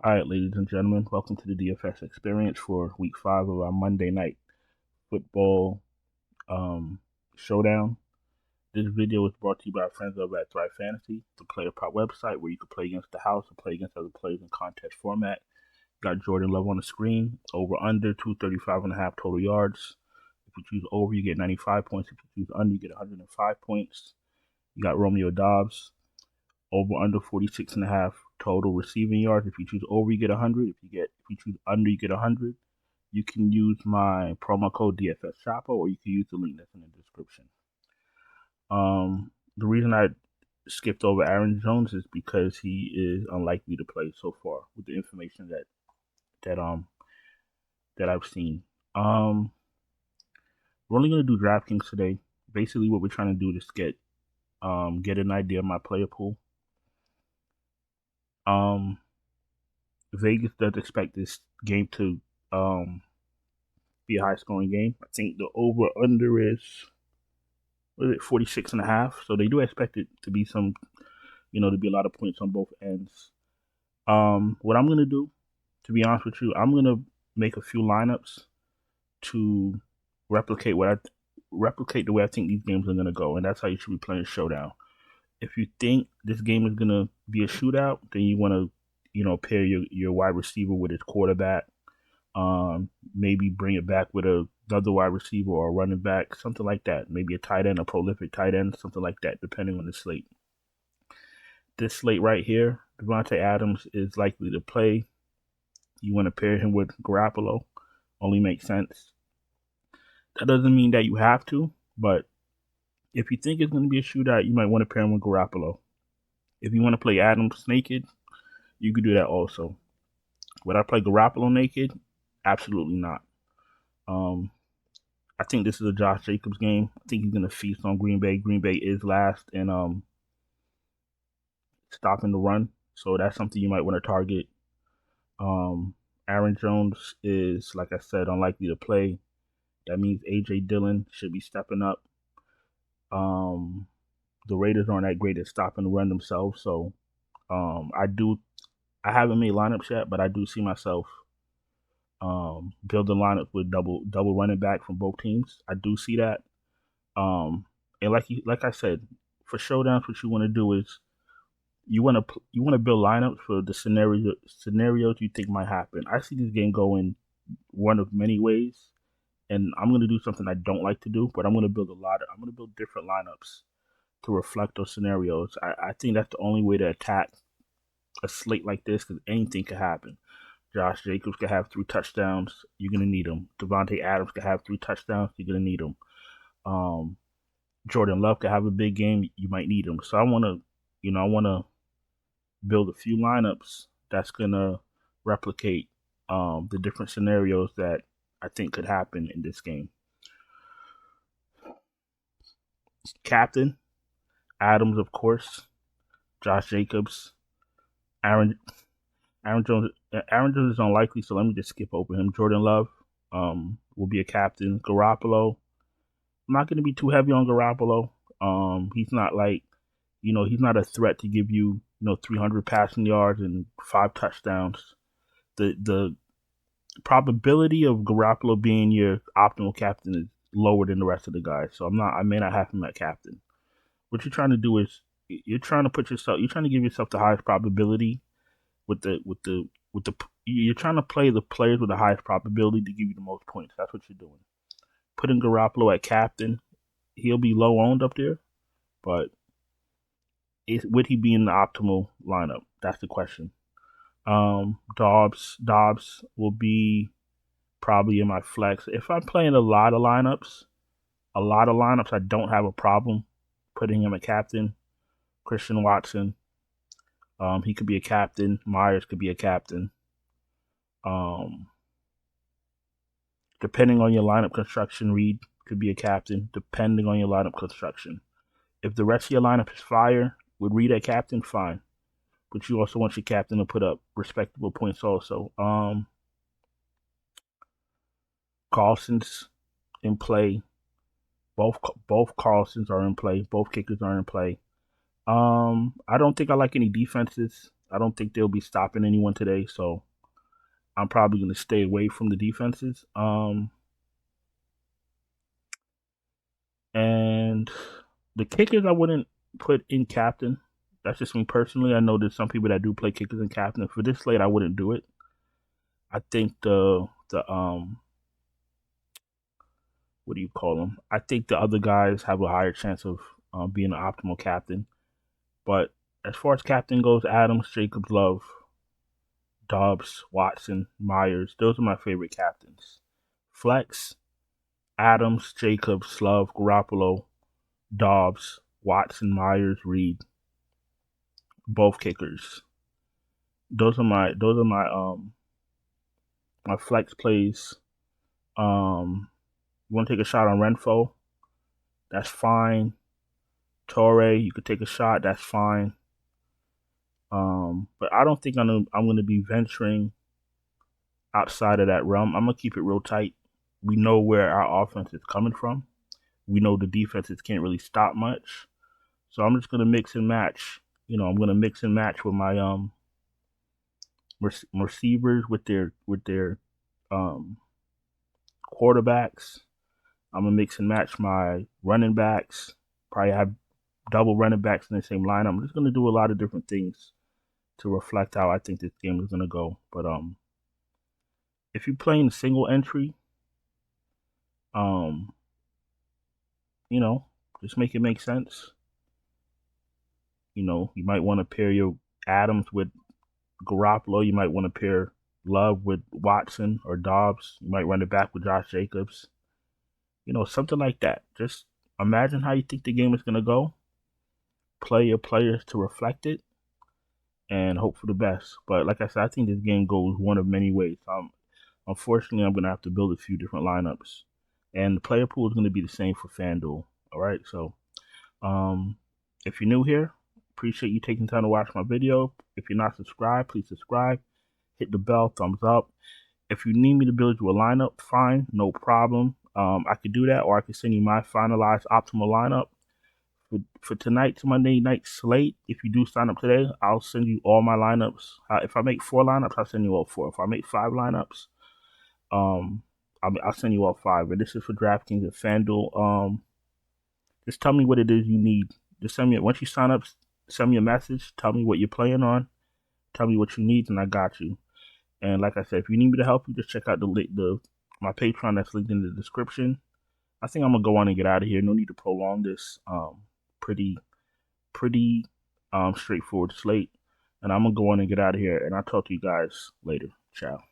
All right, ladies and gentlemen, welcome to the DFS experience for week 5 of our Monday night football showdown. This video is brought to you by our friends over at Thrive Fantasy, the player prop website where you can play against the house or play against other players in contest format. Got Jordan Love on the screen, over under 235.5 total yards. If you choose over, you get 95 points. If you choose under, you get 105 points. You got Romeo Dobbs, over under 46.5 total receiving yards. If you choose over, you get 100. If you choose under, you get 100. You can use my promo code DFS Shopper, or you can use the link that's in the description. The reason I skipped over Aaron Jones is because he is unlikely to play so far with the information that I've seen. We're only gonna do DraftKings today. Basically, what we're trying to do is get an idea of my player pool. Vegas does expect this game to be a high scoring game. I think the over under is 46.5. So they do expect it to be to be a lot of points on both ends. What I'm gonna do, to be honest with you, I'm gonna make a few lineups to replicate the way I think these games are gonna go, and that's how you should be playing Showdown. If you think this game is gonna be a shootout, then you want to pair your wide receiver with his quarterback. Maybe bring it back with another wide receiver or a running back, something like that. Maybe a tight end, a prolific tight end, something like that, depending on the slate. This slate right here, Davante Adams is likely to play. You want to pair him with Garoppolo. Only makes sense. That doesn't mean that you have to, but if you think it's going to be a shootout, you might want to pair him with Garoppolo. If you want to play Adams naked, you could do that also. Would I play Garoppolo naked? Absolutely not. I think this is a Josh Jacobs game. I think he's going to feast on Green Bay. Green Bay is last in stopping the run, so that's something you might want to target. Aaron Jones is, like I said, unlikely to play. That means A.J. Dillon should be stepping up. The Raiders aren't that great at stopping the run themselves, so I haven't made lineups yet, but I do see myself build a lineup with double running back from both teams. I do see that. And like I said, for showdowns, what you want to do is you want to build lineups for the scenarios you think might happen. I see this game going one of many ways, and I'm going to do something I don't like to do, but I'm going to build different lineups to reflect those scenarios. I think that's the only way to attack a slate like this, because anything could happen. Josh Jacobs could have 3 touchdowns. You're going to need him. Davante Adams could have 3 touchdowns. You're going to need him. Jordan Love could have a big game. You might need him. So I want to build a few lineups that's going to replicate the different scenarios that I think could happen in this game. Captain, Adams, of course. Josh Jacobs. Aaron Jones is unlikely, so let me just skip over him. Jordan Love will be a captain. Garoppolo, I'm not going to be too heavy on Garoppolo. He's not he's not a threat to give you 300 passing yards and 5 touchdowns. The probability of Garoppolo being your optimal captain is lower than the rest of the guys, so I may not have him at captain. What you're trying to do is you're trying to give yourself the highest probability you're trying to play the players with the highest probability to give you the most points. That's what you're doing. Putting Garoppolo at captain, he'll be low owned up there, but would he be in the optimal lineup? That's the question. Dobbs will be probably in my flex. If I'm playing a lot of lineups, I don't have a problem putting him at captain. Christian Watson, he could be a captain. Myers could be a captain. Depending on your lineup construction, Reed could be a captain. Depending on your lineup construction. If the rest of your lineup is fire, with Reed at captain, fine. But you also want your captain to put up respectable points also. Carlson's in play. Both Carlsons are in play. Both kickers are in play. I don't think I like any defenses I don't think they'll be stopping anyone today, so I'm probably going to stay away from the defenses. And the kickers I wouldn't put in captain. That's just me personally. I know there's some people that do play kickers in captain. For this slate, I wouldn't do it. I think the what do you call them? I think the other guys have a higher chance of being an optimal captain. But as far as captain goes, Adams, Jacobs, Love, Dobbs, Watson, Myers, those are my favorite captains. Flex, Adams, Jacobs, Love, Garoppolo, Dobbs, Watson, Myers, Reed, both kickers. Those are my my flex plays. You want to take a shot on Renfro? That's fine. Torre, you could take a shot. That's fine. But I don't think I'm going to be venturing outside of that realm. I'm going to keep it real tight. We know where our offense is coming from. We know the defenses can't really stop much. So I'm just going to mix and match. You know, I'm going to mix and match with my receivers with their quarterbacks. I'm going to mix and match my running backs. Probably have double running backs in the same line. I'm just going to do a lot of different things to reflect how I think this game is going to go. But if you're playing single entry, you know, just make it make sense. You know, you might want to pair your Adams with Garoppolo. You might want to pair Love with Watson or Dobbs. You might run it back with Josh Jacobs. You know, something like that. Just imagine how you think the game is going to go. Play your players to reflect it and hope for the best. But like I said, I think this game goes one of many ways. Unfortunately, I'm going to have to build a few different lineups. And the player pool is going to be the same for FanDuel. All right, so if you're new here, appreciate you taking time to watch my video. If you're not subscribed, please subscribe. Hit the bell, thumbs up. If you need me to build you a lineup, fine, no problem. I could do that, or I could send you my finalized optimal lineup. For tonight's Monday night slate, if you do sign up today, I'll send you all my lineups. If I make 4 lineups, I'll send you all 4. If I make 5 lineups, I'll send you all 5. But this is for DraftKings and FanDuel. Just tell me what it is you need. Just send me, once you sign up, send me a message. Tell me what you're playing on. Tell me what you need, and I got you. And like I said, if you need me to help you, just check out my Patreon that's linked in the description. I think I'm gonna go on and get out of here. No need to prolong this pretty straightforward slate. And I'm gonna go on and get out of here. And I'll talk to you guys later. Ciao.